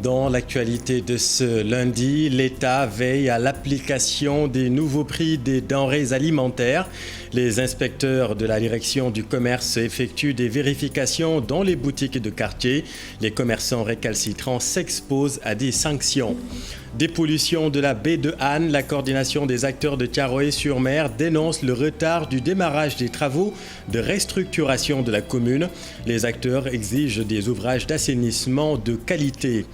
Dans l'actualité de ce lundi, l'État veille à l'application des nouveaux prix des denrées alimentaires. Les inspecteurs de la direction du commerce effectuent des vérifications dans les boutiques de quartier. Les commerçants récalcitrants s'exposent à des sanctions. Dépollution de la baie de Hann, la coordination des acteurs de Thiaroye-sur-Mer dénonce le retard du démarrage des travaux de restructuration de la commune. Les acteurs exigent des ouvrages d'assainissement de qualité.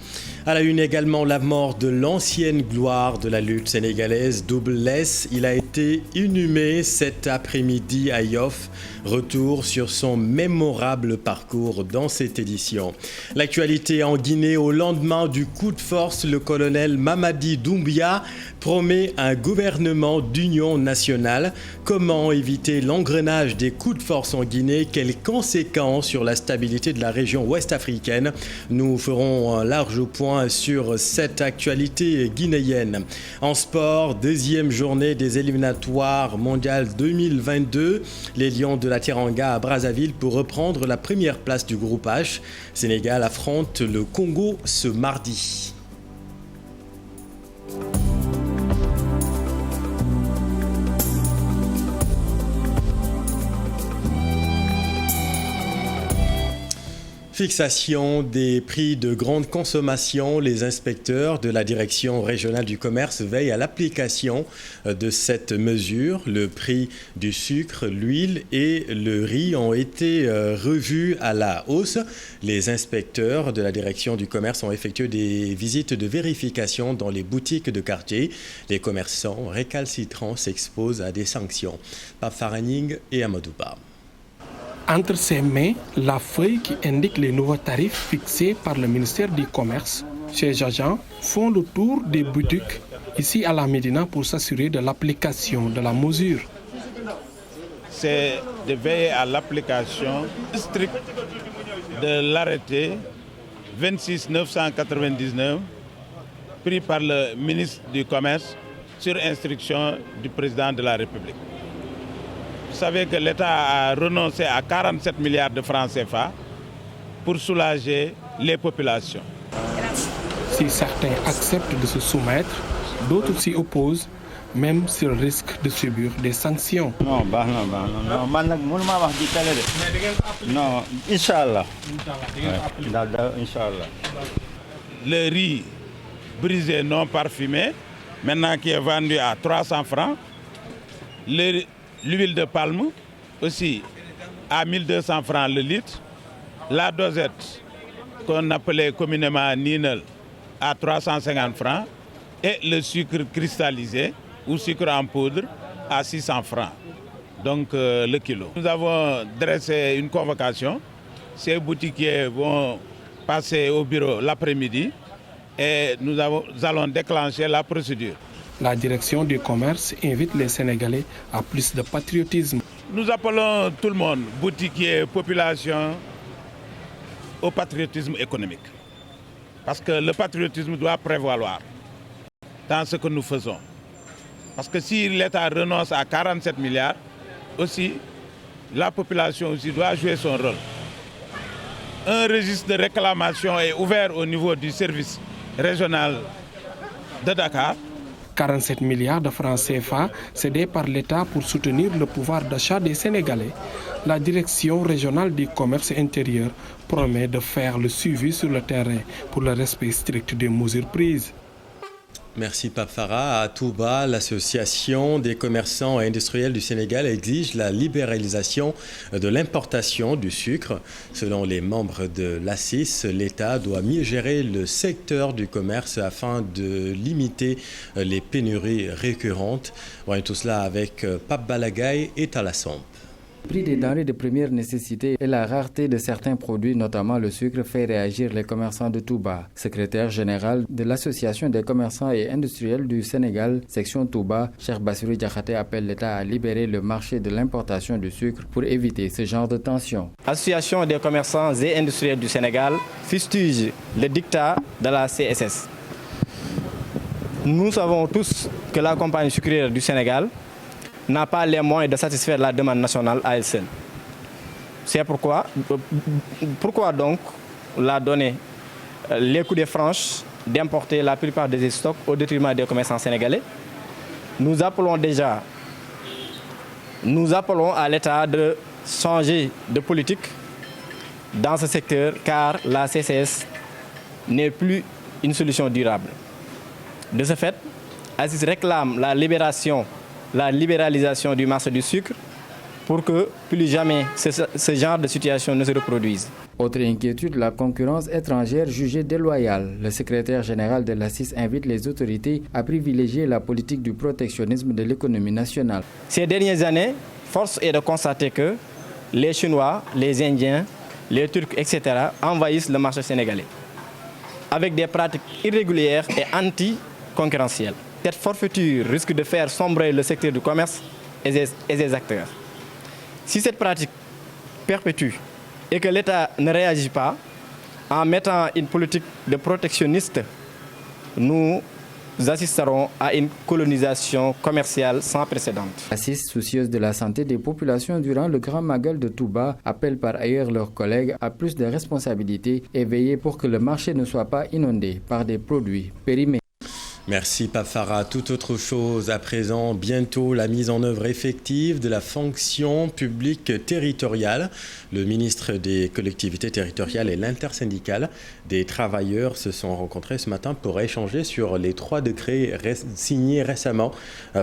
À la une également, la mort de l'ancienne gloire de la lutte sénégalaise, Double Less. Il a été inhumé cet après-midi à Yoff. Retour sur son mémorable parcours dans cette édition. L'actualité en Guinée, au lendemain du coup de force, le colonel Mamadi Doumbia promet un gouvernement d'union nationale. Comment éviter l'engrenage des coups de force en Guinée? Quelles conséquences sur la stabilité de la région ouest africaine? Nous ferons un large point sur cette actualité guinéenne. En sport, deuxième journée des éliminatoires mondiales 2022. Les Lions de la Teranga à Brazzaville pour reprendre la première place du groupe H. Sénégal affronte le Congo ce mardi. Fixation des prix de grande consommation, les inspecteurs de la direction régionale du commerce veillent à l'application de cette mesure. Le prix du sucre, l'huile et le riz ont été revus à la hausse. Les inspecteurs de la direction du commerce ont effectué des visites de vérification dans les boutiques de quartier. Les commerçants récalcitrants s'exposent à des sanctions. Pape Faraning et Amadouba. Entre ses mains, la feuille qui indique les nouveaux tarifs fixés par le ministère du Commerce. Ces agents font le tour des boutiques ici à la Médina pour s'assurer de l'application de la mesure. C'est de veiller à l'application stricte de l'arrêté 26 999 pris par le ministre du Commerce sur instruction du président de la République. Vous savez que l'État a renoncé à 47 milliards de francs CFA pour soulager les populations. Si certains acceptent de se soumettre, d'autres s'y opposent, même sur le risque de subir des sanctions. Non, Inch'Allah. Le riz brisé non parfumé, maintenant qui est vendu à 300 francs. L'huile de palme aussi à 1200 francs le litre. La dosette qu'on appelait communément Ninel à 350 francs. Et le sucre cristallisé ou sucre en poudre à 600 francs. Donc le kilo. Nous avons dressé une convocation. Ces boutiquiers vont passer au bureau l'après-midi et nous allons déclencher la procédure. La direction du commerce invite les Sénégalais à plus de patriotisme. Nous appelons tout le monde, boutiquiers, population, au patriotisme économique. Parce que le patriotisme doit prévaloir dans ce que nous faisons. Parce que si l'État renonce à 47 milliards, aussi, la population aussi doit jouer son rôle. Un registre de réclamation est ouvert au niveau du service régional de Dakar. 47 milliards de francs CFA cédés par l'État pour soutenir le pouvoir d'achat des Sénégalais. La direction régionale du commerce intérieur promet de faire le suivi sur le terrain pour le respect strict des mesures prises. Merci Pape Farah. À Touba, l'association des commerçants et industriels du Sénégal exige la libéralisation de l'importation du sucre. Selon les membres de l'ACIS, l'État doit mieux gérer le secteur du commerce afin de limiter les pénuries récurrentes. Voyons tout cela avec Pape Balagaï et Talasson. Le prix des denrées de première nécessité et la rareté de certains produits, notamment le sucre, fait réagir les commerçants de Touba. Secrétaire général de l'Association des commerçants et industriels du Sénégal, section Touba, Cheikh Bassirou Diakhaté appelle l'État à libérer le marché de l'importation du sucre pour éviter ce genre de tension. L'Association des commerçants et industriels du Sénégal fustige le dictat de la CSS. Nous savons tous que la compagnie sucrière du Sénégal n'a pas les moyens de satisfaire la demande nationale à elle seule. C'est pourquoi donc la donnée les coups de franche d'importer la plupart des stocks au détriment des commerçants sénégalais. Nous appelons à l'État de changer de politique dans ce secteur car la CCS n'est plus une solution durable. De ce fait, Aziz réclame la libéralisation du marché du sucre pour que plus jamais ce genre de situation ne se reproduise. Autre inquiétude, la concurrence étrangère jugée déloyale. Le secrétaire général de l'ACIS invite les autorités à privilégier la politique du protectionnisme de l'économie nationale. Ces dernières années, force est de constater que les Chinois, les Indiens, les Turcs, etc. envahissent le marché sénégalais avec des pratiques irrégulières et anti-concurrentielles. Cette forfaiture risque de faire sombrer le secteur du commerce et des acteurs. Si cette pratique perpétue et que l'État ne réagit pas en mettant une politique de protectionniste, nous assisterons à une colonisation commerciale sans précédent. L'ACIS, soucieuse de la santé des populations durant le Grand Magal de Touba, appelle par ailleurs leurs collègues à plus de responsabilités et veiller pour que le marché ne soit pas inondé par des produits périmés. Merci Pape Farah. Toute autre chose à présent, bientôt la mise en œuvre effective de la fonction publique territoriale. Le ministre des collectivités territoriales et l'intersyndicale des travailleurs se sont rencontrés ce matin pour échanger sur les 3 décrets signés récemment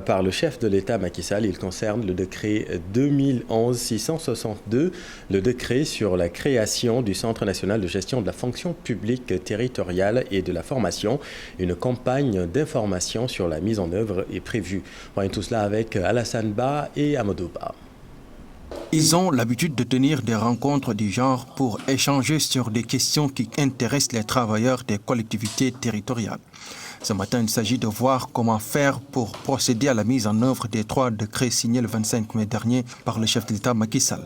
par le chef de l'État Macky Sall. Ils concernent le décret 2011-662, le décret sur la création du Centre national de gestion de la fonction publique territoriale et de la formation. Une campagne d'information sur la mise en œuvre est prévue. On voit tout cela avec Alassane Ba et Amadou Ba. Ils ont l'habitude de tenir des rencontres du genre pour échanger sur des questions qui intéressent les travailleurs des collectivités territoriales. Ce matin, il s'agit de voir comment faire pour procéder à la mise en œuvre des 3 décrets signés le 25 mai dernier par le chef de l'État Macky Sall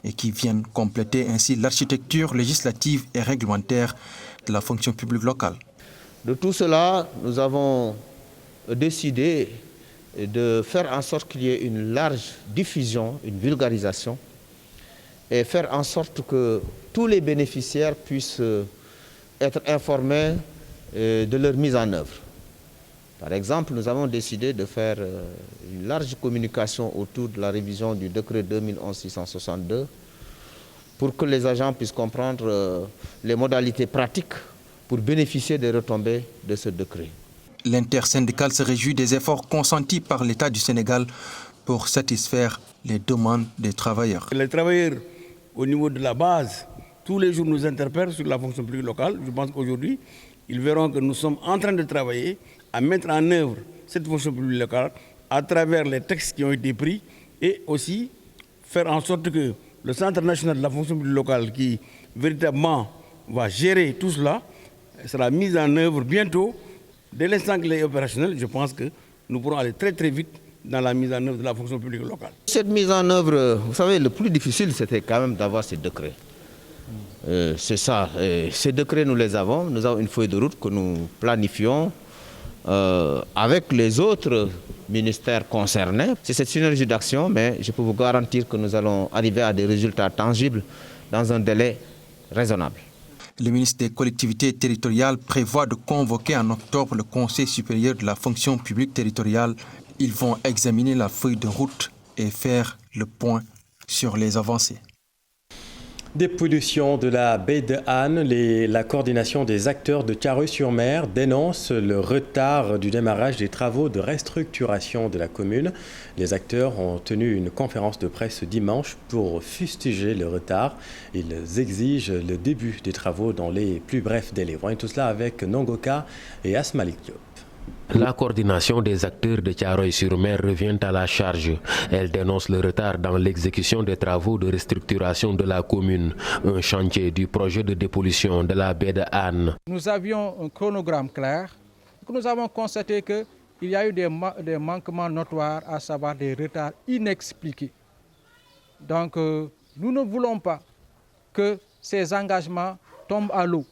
et qui viennent compléter ainsi l'architecture législative et réglementaire de la fonction publique locale. De tout cela, nous avons décidé de faire en sorte qu'il y ait une large diffusion, une vulgarisation, et faire en sorte que tous les bénéficiaires puissent être informés de leur mise en œuvre. Par exemple, nous avons décidé de faire une large communication autour de la révision du décret 2011-662 pour que les agents puissent comprendre les modalités pratiques pour bénéficier des retombées de ce décret. L'intersyndicale se réjouit des efforts consentis par l'État du Sénégal pour satisfaire les demandes des travailleurs. Les travailleurs au niveau de la base, tous les jours nous interpellent sur la fonction publique locale. Je pense qu'aujourd'hui, ils verront que nous sommes en train de travailler à mettre en œuvre cette fonction publique locale à travers les textes qui ont été pris et aussi faire en sorte que le Centre national de la fonction publique locale qui véritablement va gérer tout cela sera mis en œuvre bientôt. Dès l'instant qu'il est opérationnel, je pense que nous pourrons aller très très vite dans la mise en œuvre de la fonction publique locale. Cette mise en œuvre, vous savez, le plus difficile, c'était quand même d'avoir ces décrets. C'est ça. Ces décrets, nous les avons. Nous avons une feuille de route que nous planifions avec les autres ministères concernés. C'est cette synergie d'action, mais je peux vous garantir que nous allons arriver à des résultats tangibles dans un délai raisonnable. Le ministre des collectivités territoriales prévoit de convoquer en octobre le Conseil supérieur de la fonction publique territoriale. Ils vont examiner la feuille de route et faire le point sur les avancées. Dépollution de la baie de Han, la coordination des acteurs de Thiaroye-sur-Mer dénonce le retard du démarrage des travaux de restructuration de la commune. Les acteurs ont tenu une conférence de presse dimanche pour fustiger le retard. Ils exigent le début des travaux dans les plus brefs délais. Voyons tout cela avec Nongoka et Asmalik Diop. La coordination des acteurs de Thiaroye-sur-Mer revient à la charge. Elle dénonce le retard dans l'exécution des travaux de restructuration de la commune, un chantier du projet de dépollution de la baie de Han. Nous avions un chronogramme clair. Nous avons constaté qu'il y a eu des manquements notoires, à savoir des retards inexpliqués. Donc nous ne voulons pas que ces engagements tombent à l'eau,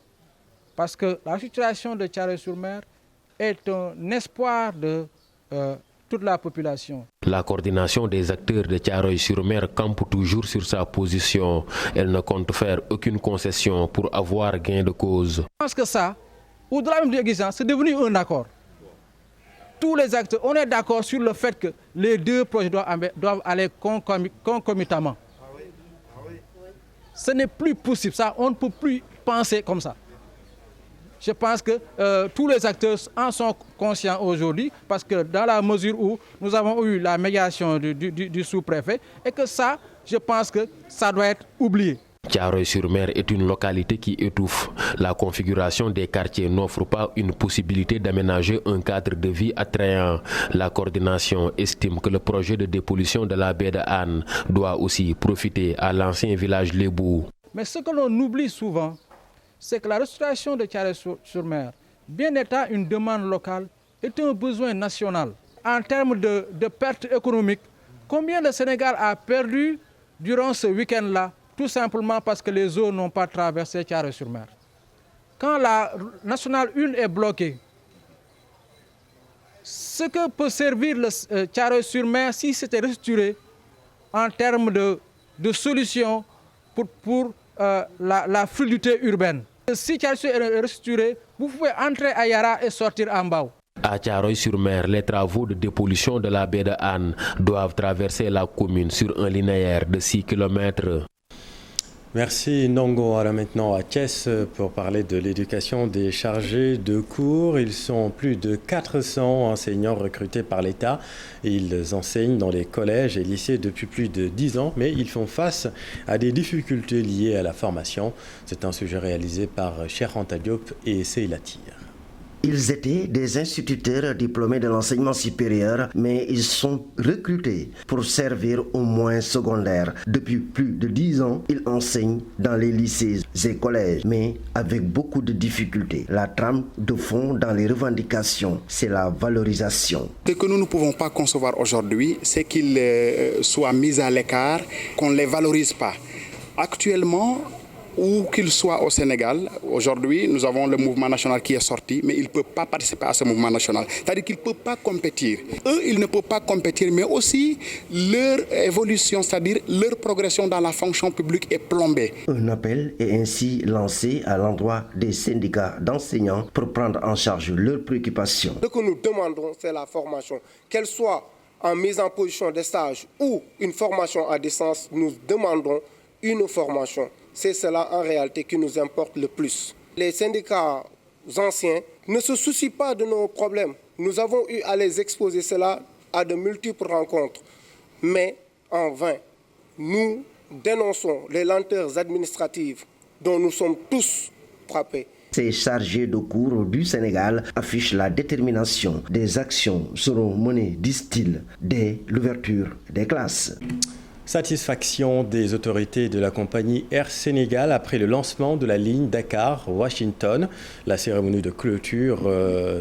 parce que la situation de Thiaroye-sur-Mer est un espoir de toute la population. La coordination des acteurs de Thiaroye-sur-Mer campe toujours sur sa position. Elle ne compte faire aucune concession pour avoir gain de cause. Je pense que ça, au-delà même de l'existence, c'est devenu un accord. Tous les acteurs, on est d'accord sur le fait que les deux projets doivent aller concomitamment. Ce n'est plus possible, ça, on ne peut plus penser comme ça. Je pense que tous les acteurs en sont conscients aujourd'hui parce que dans la mesure où nous avons eu la médiation du sous-préfet et que ça, je pense que ça doit être oublié. Thiaroye-sur-Mer est une localité qui étouffe. La configuration des quartiers n'offre pas une possibilité d'aménager un cadre de vie attrayant. La coordination estime que le projet de dépollution de la baie de Hann doit aussi profiter à l'ancien village Lébou. Mais ce que l'on oublie souvent, c'est que la restauration de Thiaroye-sur-Mer, bien étant une demande locale, est un besoin national. En termes de pertes économiques, combien le Sénégal a perdu durant ce week-end-là? Tout simplement parce que les eaux n'ont pas traversé Thiaroye-sur-Mer. Quand la nationale 1 est bloquée, ce que peut servir le Thiaroye-sur-Mer si c'était restructuré en termes de solutions pour la fluidité urbaine. Si Thiaroye-sur-Mer est restructuré, vous pouvez entrer à Yara et sortir en Mbao. À Thiaroye-sur-Mer, les travaux de dépollution de la baie de Hann doivent traverser la commune sur un linéaire de 6 km. Merci Nongo. Alors maintenant à Thiès pour parler de l'éducation des chargés de cours. Ils sont plus de 400 enseignants recrutés par l'État. Ils enseignent dans les collèges et lycées depuis plus de 10 ans, mais ils font face à des difficultés liées à la formation. C'est un sujet réalisé par Cheikh Anta Diop et Seyla Tir. Ils étaient des instituteurs diplômés de l'enseignement supérieur, mais ils sont recrutés pour servir au moins secondaire. Depuis plus de 10 ans, ils enseignent dans les lycées et collèges, mais avec beaucoup de difficultés. La trame de fond dans les revendications, c'est la valorisation. Ce que nous ne pouvons pas concevoir aujourd'hui, c'est qu'ils soient mis à l'écart, qu'on ne les valorise pas. Actuellement, où qu'ils soient au Sénégal, aujourd'hui, nous avons le mouvement national qui est sorti, mais il ne peut pas participer à ce mouvement national. C'est-à-dire qu'il ne peut pas compétir. Eux, ils ne peuvent pas compétir, mais aussi leur évolution, c'est-à-dire leur progression dans la fonction publique est plombée. Un appel est ainsi lancé à l'endroit des syndicats d'enseignants pour prendre en charge leurs préoccupations. Ce que nous demandons, c'est la formation. Qu'elle soit en mise en position de stage ou une formation à distance, nous demandons une formation. C'est cela en réalité qui nous importe le plus. Les syndicats anciens ne se soucient pas de nos problèmes. Nous avons eu à les exposer cela à de multiples rencontres. Mais en vain, nous dénonçons les lenteurs administratives dont nous sommes tous frappés. Ces chargés de cours du Sénégal affichent la détermination. Des actions seront menées, disent-ils, dès l'ouverture des classes. Satisfaction des autorités de la compagnie Air Sénégal après le lancement de la ligne Dakar-Washington. La cérémonie de clôture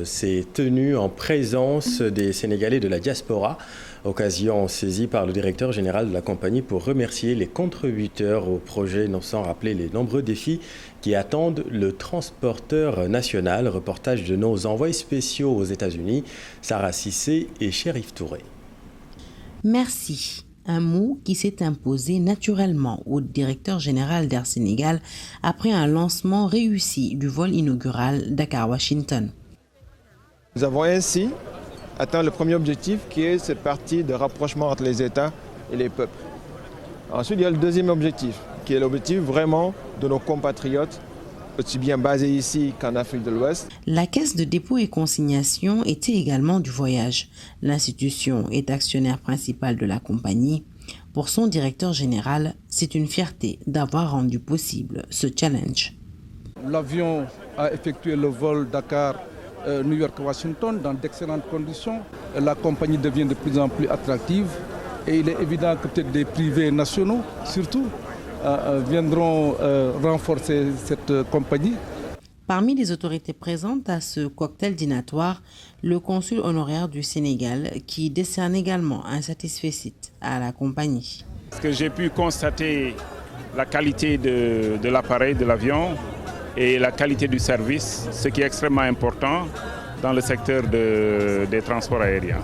s'est tenue en présence des Sénégalais de la diaspora. Occasion saisie par le directeur général de la compagnie pour remercier les contributeurs au projet, sans rappeler les nombreux défis qui attendent le transporteur national. Reportage de nos envoyés spéciaux aux États-Unis, Sarah Cissé et Chérif Touré. Merci. Un mot qui s'est imposé naturellement au directeur général d'Air Sénégal après un lancement réussi du vol inaugural Dakar-Washington. Nous avons ainsi atteint le premier objectif qui est cette partie de rapprochement entre les États et les peuples. Ensuite, il y a le deuxième objectif qui est l'objectif vraiment de nos compatriotes, aussi bien basés ici qu'en Afrique de l'Ouest. La Caisse de dépôt et consignation était également du voyage. L'institution est actionnaire principal de la compagnie. Pour son directeur général, c'est une fierté d'avoir rendu possible ce challenge. L'avion a effectué le vol Dakar-New York-Washington dans d'excellentes conditions. La compagnie devient de plus en plus attractive et il est évident que peut-être des privés nationaux, surtout, viendront renforcer cette compagnie. Parmi les autorités présentes à ce cocktail dînatoire, le consul honoraire du Sénégal qui décerne également un satisfecit à la compagnie. Parce que j'ai pu constater la qualité de l'appareil, de l'avion et la qualité du service, ce qui est extrêmement important dans le secteur des transports aériens.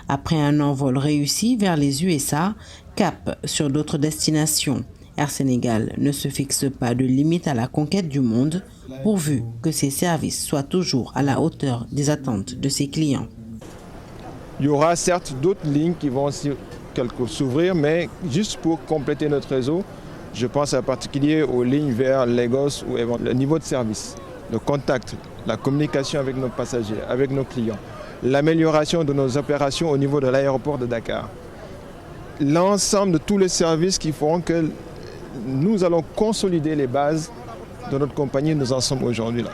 Après un envol réussi vers les USA, cap sur d'autres destinations. Air Sénégal ne se fixe pas de limite à la conquête du monde, pourvu que ses services soient toujours à la hauteur des attentes de ses clients. Il y aura certes d'autres lignes qui vont s'ouvrir, mais juste pour compléter notre réseau, je pense en particulier aux lignes vers Lagos ou le niveau de service, le contact, la communication avec nos passagers, avec nos clients, l'amélioration de nos opérations au niveau de l'aéroport de Dakar. L'ensemble de tous les services qui feront que nous allons consolider les bases de notre compagnie, nous en sommes aujourd'hui là.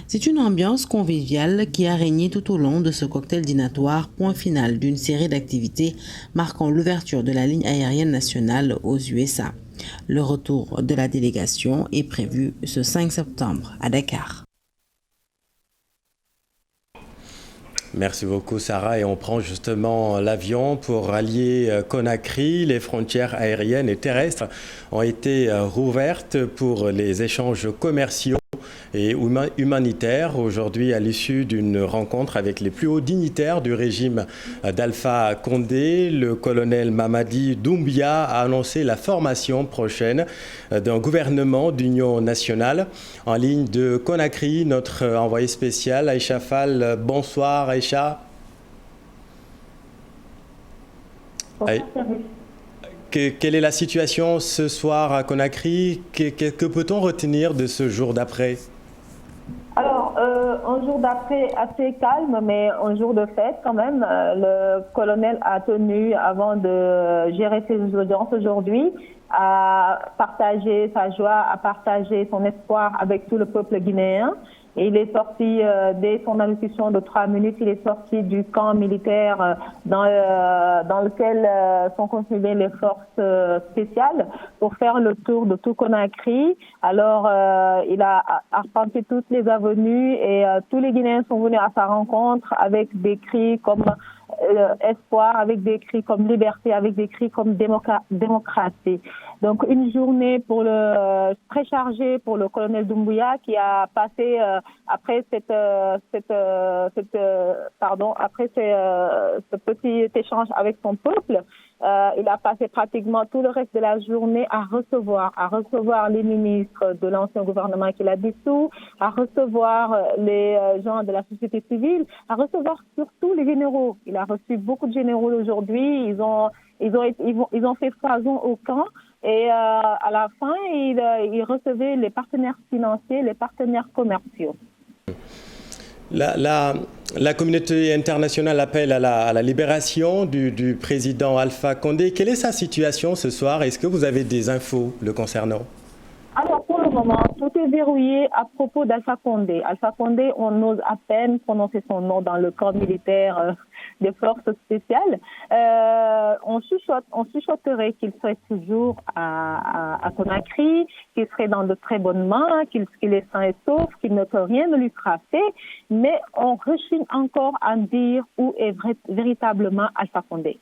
C'est une ambiance conviviale qui a régné tout au long de ce cocktail dînatoire, point final d'une série d'activités marquant l'ouverture de la ligne aérienne nationale aux USA. Le retour de la délégation est prévu ce 5 septembre à Dakar. Merci beaucoup Sarah, et on prend justement l'avion pour rallier Conakry. Les frontières aériennes et terrestres ont été rouvertes pour les échanges commerciaux et humanitaires aujourd'hui à l'issue d'une rencontre avec les plus hauts dignitaires du régime d'Alpha Condé. Le colonel Mamadi Doumbia a annoncé la formation prochaine d'un gouvernement d'union nationale. En ligne de Conakry, notre envoyé spécial Aïcha Fall. Bonsoir Aïcha. Quelle est la situation ce soir à Conakry? Que peut-on retenir de ce jour d'après? Alors, un jour d'après assez calme, mais un jour de fête quand même. Le colonel a tenu, avant de gérer ses audiences aujourd'hui, à partager sa joie, à partager son espoir avec tout le peuple guinéen. Et il est sorti, dès son allocution de 3 minutes, il est sorti du camp militaire dans lequel sont consignées les forces spéciales pour faire le tour de tout Conakry. Alors, il a arpenté toutes les avenues et tous les Guinéens sont venus à sa rencontre avec des cris comme espoir, avec des cris comme liberté, avec des cris comme démocratie. Donc une journée très chargée pour le colonel Doumbouya qui a passé après ce petit échange avec son peuple, il a passé pratiquement tout le reste de la journée à recevoir les ministres de l'ancien gouvernement qu'il a dissous, à recevoir les gens de la société civile, à recevoir surtout les généraux. Il a reçu beaucoup de généraux aujourd'hui. Ils ont fait foison au camp. Et à la fin, il recevait les partenaires financiers, les partenaires commerciaux. La communauté internationale appelle à la libération du président Alpha Condé. Quelle est sa situation ce soir? Est-ce que vous avez des infos le concernant? Alors pour le moment, tout est verrouillé à propos d'Alpha Condé. Alpha Condé, on ose à peine prononcer son nom dans le camp militaire des forces spéciales. On chuchoterait qu'il serait toujours à Conakry, qu'il serait dans de très bonnes mains, qu'il est sain et sauf, qu'il ne peut rien ne lui frapper, mais on rechigne encore à dire où est véritablement Alpha Condé.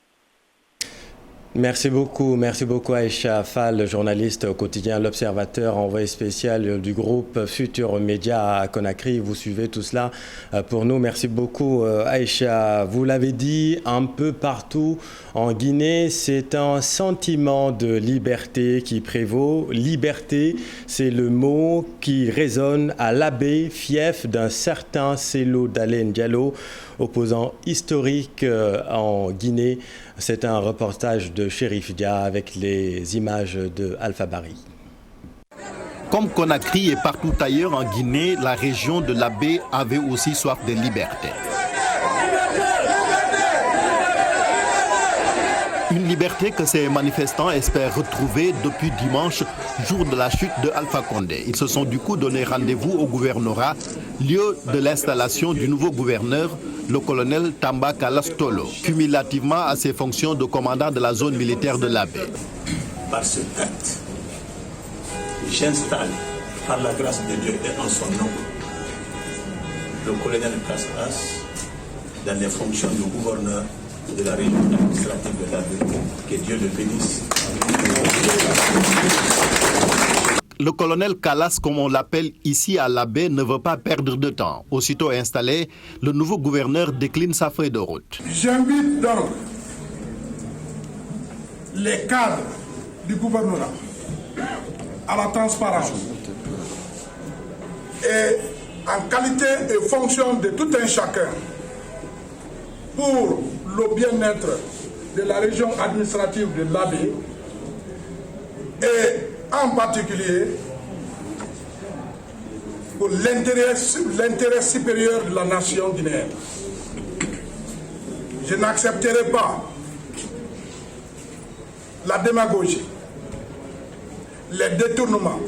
Merci beaucoup Aïcha Fall, journaliste au quotidien L'Observateur, envoyé spécial du groupe Futur Média à Conakry. Vous suivez tout cela pour nous. Merci beaucoup Aïcha. Vous l'avez dit, un peu partout en Guinée, c'est un sentiment de liberté qui prévaut. Liberté, c'est le mot qui résonne à l'Abbé, fief d'un certain Cellou Dalein Diallo, opposant historique en Guinée. C'est un reportage de Chérif Dia avec les images de Alpha Bari. Comme Conakry et partout ailleurs en Guinée, la région de l'Abbé avait aussi soif de liberté. Une liberté que ces manifestants espèrent retrouver depuis dimanche, jour de la chute de Alpha Condé. Ils se sont du coup donné rendez-vous au gouvernorat, lieu de l'installation du nouveau gouverneur, le colonel Tamba Kalastolo, cumulativement à ses fonctions de commandant de la zone militaire de l'Abbé. Par ce acte, j'installe, par la grâce de Dieu et en son nom, le colonel Kasras dans les fonctions de gouverneur de la région administrative de l'Abbé. Que Dieu le bénisse. Le colonel Kallas, comme on l'appelle ici à Labé, ne veut pas perdre de temps. Aussitôt installé, le nouveau gouverneur décline sa feuille de route. J'invite donc les cadres du gouvernement à la transparence et en qualité et fonction de tout un chacun pour le bien-être de la région administrative de Labé et en particulier pour l'intérêt supérieur de la nation guinéenne. Je n'accepterai pas la démagogie, les détournements.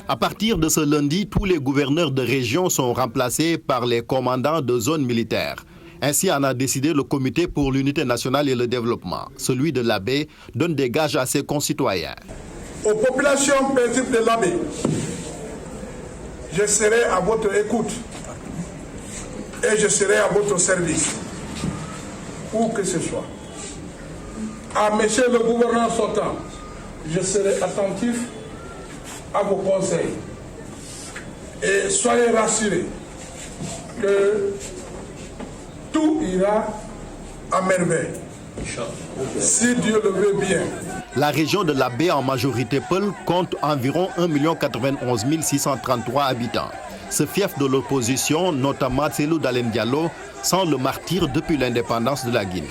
À partir de ce lundi, tous les gouverneurs de région sont remplacés par les commandants de zones militaires. Ainsi en a décidé le Comité pour l'unité nationale et le développement. Celui de Labé donne des gages à ses concitoyens. Aux populations paisibles de Labé, je serai à votre écoute et je serai à votre service, où que ce soit. À monsieur le gouverneur sortant, je serai attentif à vos conseils. Et soyez rassurés que tout ira à merveille. Si Dieu le veut bien. La région de Labé, en majorité Peul, compte environ 1 91 633 habitants. Ce fief de l'opposition, notamment Selou Dalen Diallo, sent le martyr depuis l'indépendance de la Guinée.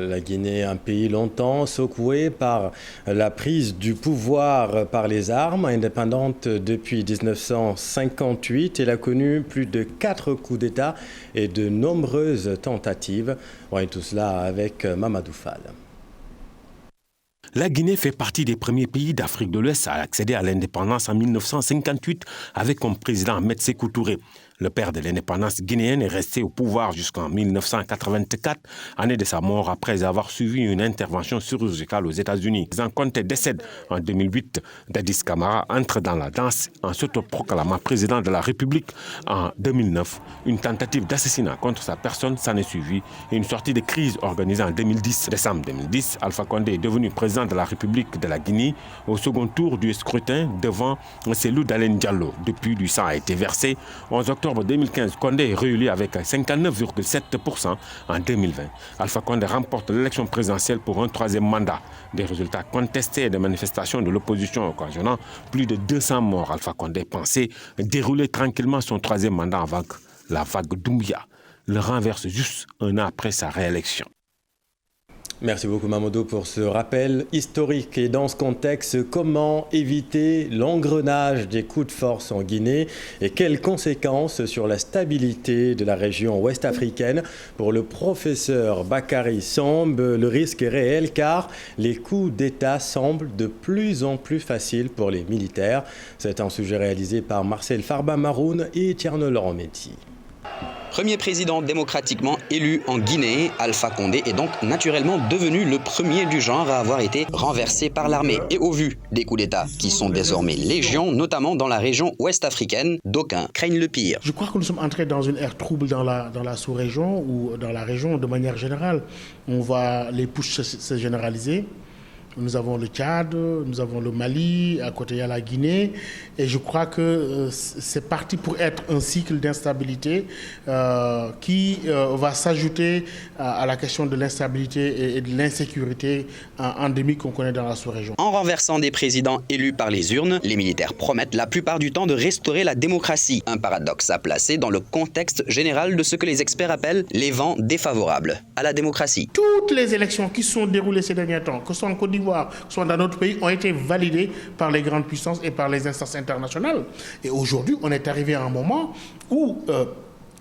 La Guinée, un pays longtemps secoué par la prise du pouvoir par les armes, indépendante depuis 1958. Elle a connu plus de 4 coups d'État et de nombreuses tentatives. On voit tout cela avec Mamadou Fall. La Guinée fait partie des premiers pays d'Afrique de l'Ouest à accéder à l'indépendance en 1958 avec comme président Ahmed Sékou Touré. Le père de l'indépendance guinéenne est resté au pouvoir jusqu'en 1984, année de sa mort après avoir suivi une intervention chirurgicale aux États-Unis. Jean Conté décède en 2008. Dadis Camara entre dans la danse en s'autoproclamant président de la République en 2009. Une tentative d'assassinat contre sa personne s'en est suivie et une sortie de crise organisée en 2010. Décembre 2010, Alpha Condé est devenu président de la République de la Guinée au second tour du scrutin devant Selou Dalen Diallo. Depuis, du sang a été versé. 11 octobre 2015, Condé est réélu avec 59,7% en 2020. Alpha Condé remporte l'élection présidentielle pour un 3e mandat. Des résultats contestés et des manifestations de l'opposition occasionnant plus de 200 morts. Alpha Condé pensait dérouler tranquillement son 3e mandat avant que la vague Doumbouya le renverse juste un an après sa réélection. Merci beaucoup Mamadou pour ce rappel historique. Et dans ce contexte, comment éviter l'engrenage des coups de force en Guinée et quelles conséquences sur la stabilité de la région ouest africaine? Pour le professeur Bakary Samb, le risque est réel car les coups d'État semblent de plus en plus faciles pour les militaires. C'est un sujet réalisé par Marcel Farba-Maroun et Tierno Laurent Métis. Premier président démocratiquement élu en Guinée, Alpha Condé est donc naturellement devenu le premier du genre à avoir été renversé par l'armée. Et au vu des coups d'État qui sont désormais légion, notamment dans la région ouest africaine, d'aucuns craignent le pire. Je crois que nous sommes entrés dans une ère trouble dans la sous-région ou dans la région de manière générale. On voit les pushs se généraliser. Nous avons le Tchad, nous avons le Mali, à côté il y a la Guinée. Et je crois que c'est parti pour être un cycle d'instabilité qui va s'ajouter à la question de l'instabilité et de l'insécurité endémique qu'on connaît dans la sous-région. En renversant des présidents élus par les urnes, les militaires promettent la plupart du temps de restaurer la démocratie. Un paradoxe à placer dans le contexte général de ce que les experts appellent les vents défavorables à la démocratie. Toutes les élections qui se sont déroulées ces derniers temps, que ce soit en Côte d'Ivoire, soit dans d'autres pays, ont été validés par les grandes puissances et par les instances internationales. Et aujourd'hui, on est arrivé à un moment où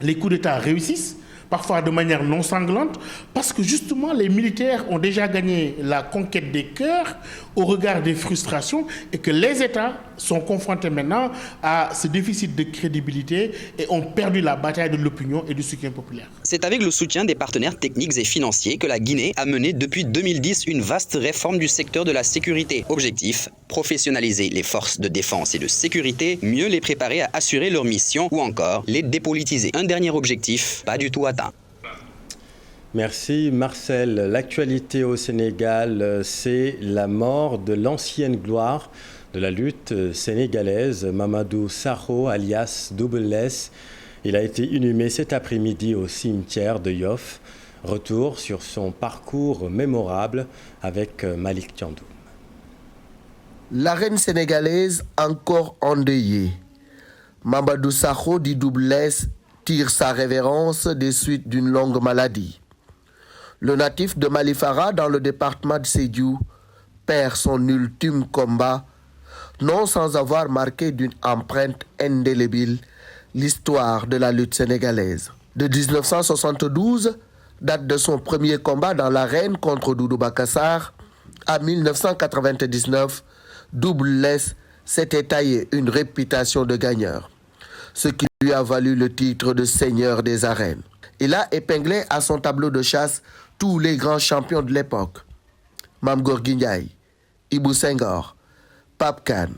les coups d'État réussissent, parfois de manière non sanglante, parce que justement les militaires ont déjà gagné la conquête des cœurs au regard des frustrations et que les États sont confrontés maintenant à ce déficit de crédibilité et ont perdu la bataille de l'opinion et du soutien populaire. C'est avec le soutien des partenaires techniques et financiers que la Guinée a mené depuis 2010 une vaste réforme du secteur de la sécurité. Objectif, professionnaliser les forces de défense et de sécurité, mieux les préparer à assurer leur mission ou encore les dépolitiser. Un dernier objectif, pas du tout atteint. Merci Marcel. L'actualité au Sénégal, c'est la mort de l'ancienne gloire de la lutte sénégalaise, Mamadou Sakho, alias Double Less. Il a été inhumé cet après-midi au cimetière de Yoff. Retour sur son parcours mémorable avec Malik Tiandou. L'arène sénégalaise encore endeuillée. Mamadou Sakho, dit Double Less, tire sa révérence des suites d'une longue maladie. Le natif de Malifara, dans le département de Sédhiou, perd son ultime combat, non sans avoir marqué d'une empreinte indélébile l'histoire de la lutte sénégalaise. De 1972, date de son premier combat dans l'arène contre Doudou Bakassar, à 1999, Double Less s'était taillé une réputation de gagneur, ce qui lui a valu le titre de seigneur des arènes. Il a épinglé à son tableau de chasse tous les grands champions de l'époque. Mame Gorgui Ndiaye, Ibou Senghor, Pape Kane,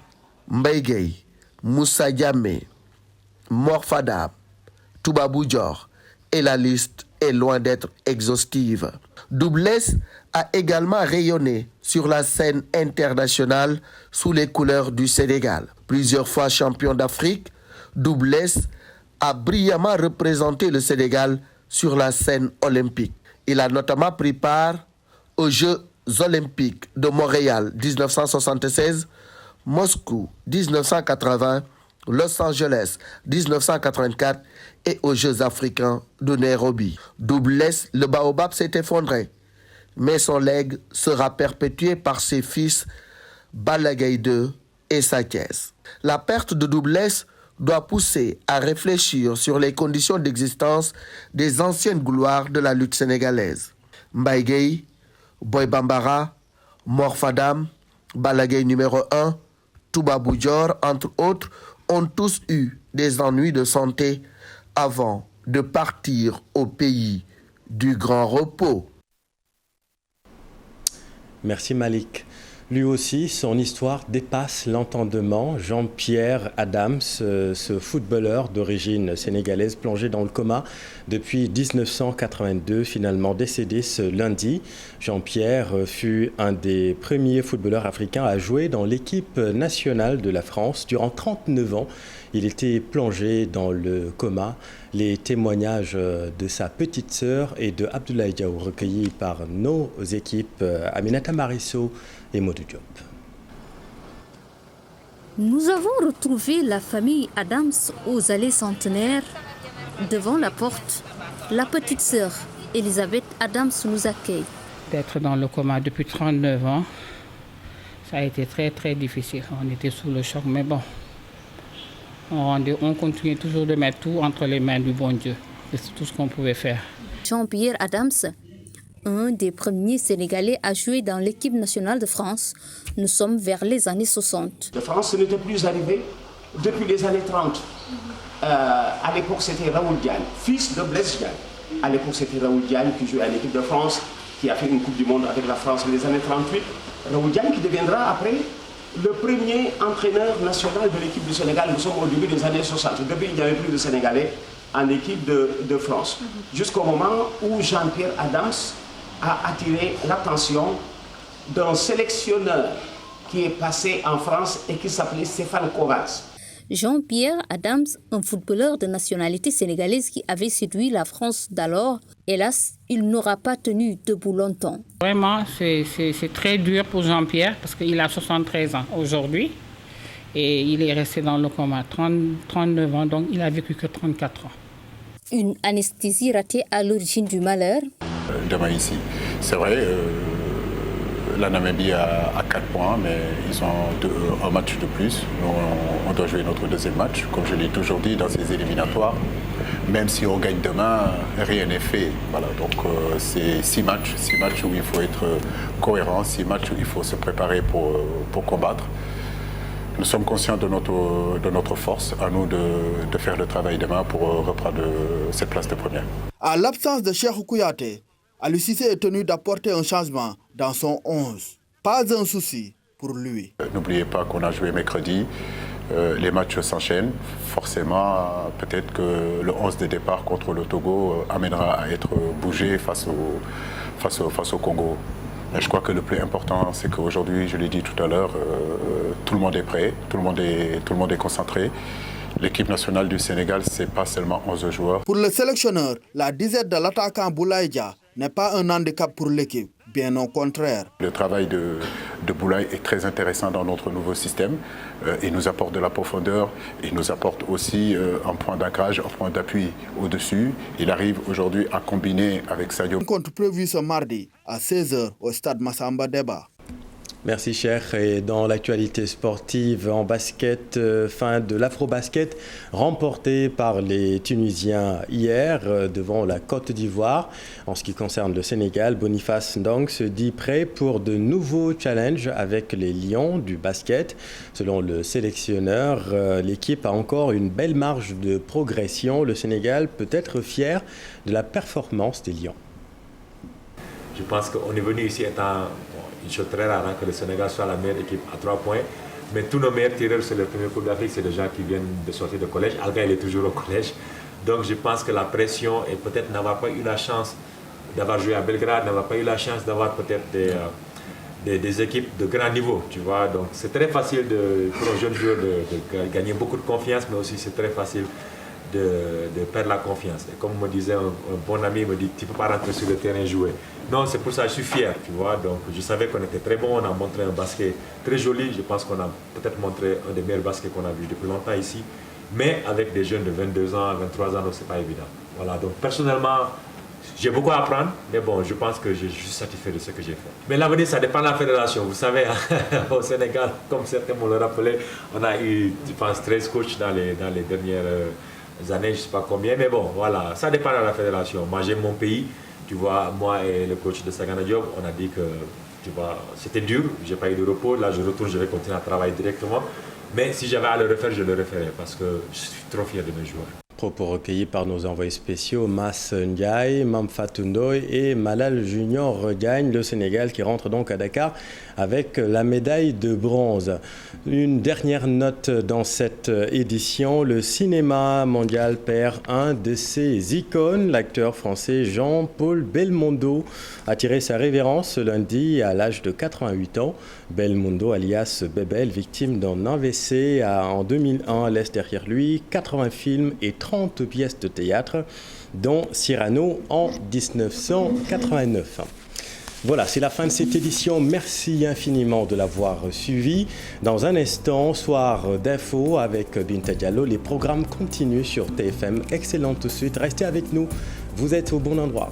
Mbaye Gueye, Moussa Diamé, Mor Fadam, Toubabou Dior, et la liste est loin d'être exhaustive. Double Less a également rayonné sur la scène internationale sous les couleurs du Sénégal. Plusieurs fois champion d'Afrique, Double Less a brillamment représenté le Sénégal sur la scène olympique. Il a notamment pris part aux Jeux olympiques de Montréal 1976, Moscou 1980, Los Angeles 1984 et aux Jeux africains de Nairobi. Double Less, le baobab s'est effondré, mais son legs sera perpétué par ses fils Balla Gaye 2 et Sa Thiès. La perte de Double Less doit pousser à réfléchir sur les conditions d'existence des anciennes gloires de la lutte sénégalaise. Mbaye Gueye, Boy Bambara, Mor Fadam, Balla Gaye numéro 1, Toubabou Dior, entre autres, ont tous eu des ennuis de santé avant de partir au pays du grand repos. Merci Malik. Lui aussi, son histoire dépasse l'entendement. Jean-Pierre Adams, ce footballeur d'origine sénégalaise plongé dans le coma depuis 1982, finalement décédé ce lundi. Jean-Pierre fut un des premiers footballeurs africains à jouer dans l'équipe nationale de la France. Durant 39 ans, il était plongé dans le coma. Les témoignages de sa petite sœur et de Abdoulaye Diaw recueillis par nos équipes Aminata Marisso et Modou Diop. Nous avons retrouvé la famille Adams aux allées centenaires. Devant la porte, la petite sœur Elisabeth Adams nous accueille. D'être dans le coma depuis 39 ans, ça a été très très difficile. On était sous le choc, mais bon, on continue toujours de mettre tout entre les mains du bon Dieu. C'est tout ce qu'on pouvait faire. Jean-Pierre Adams, un des premiers Sénégalais à jouer dans l'équipe nationale de France. Nous sommes vers les années 60. De France, ce n'était plus arrivé depuis les années 30. À l'époque, c'était Raoul Diagne, fils de Blaise Diagne. À l'époque, c'était Raoul Diagne qui jouait à l'équipe de France, qui a fait une Coupe du Monde avec la France dans les années 38. Raoul Diagne qui deviendra après le premier entraîneur national de l'équipe du Sénégal. Nous sommes au début des années 60. Depuis, il n'y avait plus de Sénégalais en équipe de France. Jusqu'au moment où Jean-Pierre Adams a attiré l'attention d'un sélectionneur qui est passé en France et qui s'appelait Stéphane Kovacs. Jean-Pierre Adams, un footballeur de nationalité sénégalaise qui avait séduit la France d'alors, hélas, il n'aura pas tenu debout longtemps. Vraiment, c'est très dur pour Jean-Pierre parce qu'il a 73 ans aujourd'hui et il est resté dans le coma 39 ans, donc il a vécu que 34 ans. Une anesthésie ratée à l'origine du malheur. Demain ici, c'est vrai, la Namibie a 4 points, mais ils ont un match de plus. On doit jouer notre deuxième match, comme je l'ai toujours dit dans ces éliminatoires. Même si on gagne demain, rien n'est fait. Voilà, donc c'est 6 matchs où il faut être cohérent, 6 matchs où il faut se préparer pour combattre. Nous sommes conscients de notre force, à nous de faire le travail demain pour reprendre cette place de première. À l'absence de Cheikhou Kouyaté, Aliou Cissé est tenu d'apporter un changement dans son 11. Pas un souci pour lui. N'oubliez pas qu'on a joué mercredi. les matchs s'enchaînent. Forcément, peut-être que le 11 de départ contre le Togo amènera à être bougé face au Congo. Et je crois que le plus important, c'est qu'aujourd'hui, je l'ai dit tout à l'heure, tout le monde est prêt, tout le monde est concentré. L'équipe nationale du Sénégal, ce n'est pas seulement 11 joueurs. Pour le sélectionneur, la disette de l'attaquant Boulaye Dia n'est pas un handicap pour l'équipe, bien au contraire. Le travail de Boulaye est très intéressant dans notre nouveau système. Il nous apporte de la profondeur, il nous apporte aussi un point d'ancrage, un point d'appui au-dessus. Il arrive aujourd'hui à combiner avec Sadio. Un compte prévu ce mardi à 16h au stade Massamba Deba. Merci cher. Et dans l'actualité sportive en basket, fin de l'Afrobasket remporté par les Tunisiens hier devant la Côte d'Ivoire. En ce qui concerne le Sénégal, Boniface Ndong se dit prêt pour de nouveaux challenges avec les Lions du basket. Selon le sélectionneur, l'équipe a encore une belle marge de progression. Le Sénégal peut être fier de la performance des Lions. Je pense qu'on est venu ici étant une chose très rare que le Sénégal soit la meilleure équipe à 3 points. Mais tous nos meilleurs tireurs sur le premier Coupe d'Afrique, c'est des gens qui viennent de sortir de collège. Alga, il est toujours au collège. Donc je pense que la pression et peut-être n'avoir pas eu la chance d'avoir joué à Belgrade, n'avoir pas eu la chance d'avoir peut-être des équipes de grand niveau, tu vois. Donc c'est très facile pour un jeune joueur de gagner beaucoup de confiance, mais aussi c'est très facile de perdre la confiance. Et comme me disait un bon ami, il me dit tu ne peux pas rentrer sur le terrain jouer. Non, c'est pour ça que je suis fier, tu vois. Donc je savais qu'on était très bon, on a montré un basket très joli. Je pense qu'on a peut-être montré un des meilleurs baskets qu'on a vu depuis longtemps ici. Mais avec des jeunes de 22 ans, 23 ans, donc c'est pas évident. Voilà, donc personnellement, j'ai beaucoup à apprendre, mais bon, je pense que je suis satisfait de ce que j'ai fait. Mais l'avenir, ça dépend de la fédération. Vous savez, au Sénégal, comme certains m'ont le rappelé, on a eu, je pense, 13 coachs dans les dernières années, je ne sais pas combien, mais bon, voilà, ça dépend de la fédération. Moi, j'aime mon pays, tu vois, moi et le coach de Sagana Diop, on a dit que, tu vois, c'était dur, j'ai pas eu de repos, là je retourne, je vais continuer à travailler directement, mais si j'avais à le refaire, je le referais, parce que je suis trop fier de mes joueurs. Propos recueillis par nos envoyés spéciaux Mas Ndiaye, Mamfatou Ndoye et Malal Junior gagne le Sénégal qui rentre donc à Dakar avec la médaille de bronze. Une dernière note dans cette édition, le cinéma mondial perd un de ses icônes. L'acteur français Jean-Paul Belmondo a tiré sa révérence ce lundi à l'âge de 88 ans. Belmondo alias Bébel, victime d'un AVC en 2001, laisse derrière lui 80 films et 30 pièces de théâtre, dont Cyrano en 1989. Voilà, c'est la fin de cette édition. Merci infiniment de l'avoir suivi. Dans un instant, soir d'info avec Binta Diallo. Les programmes continuent sur TFM. Excellente suite. Restez avec nous. Vous êtes au bon endroit.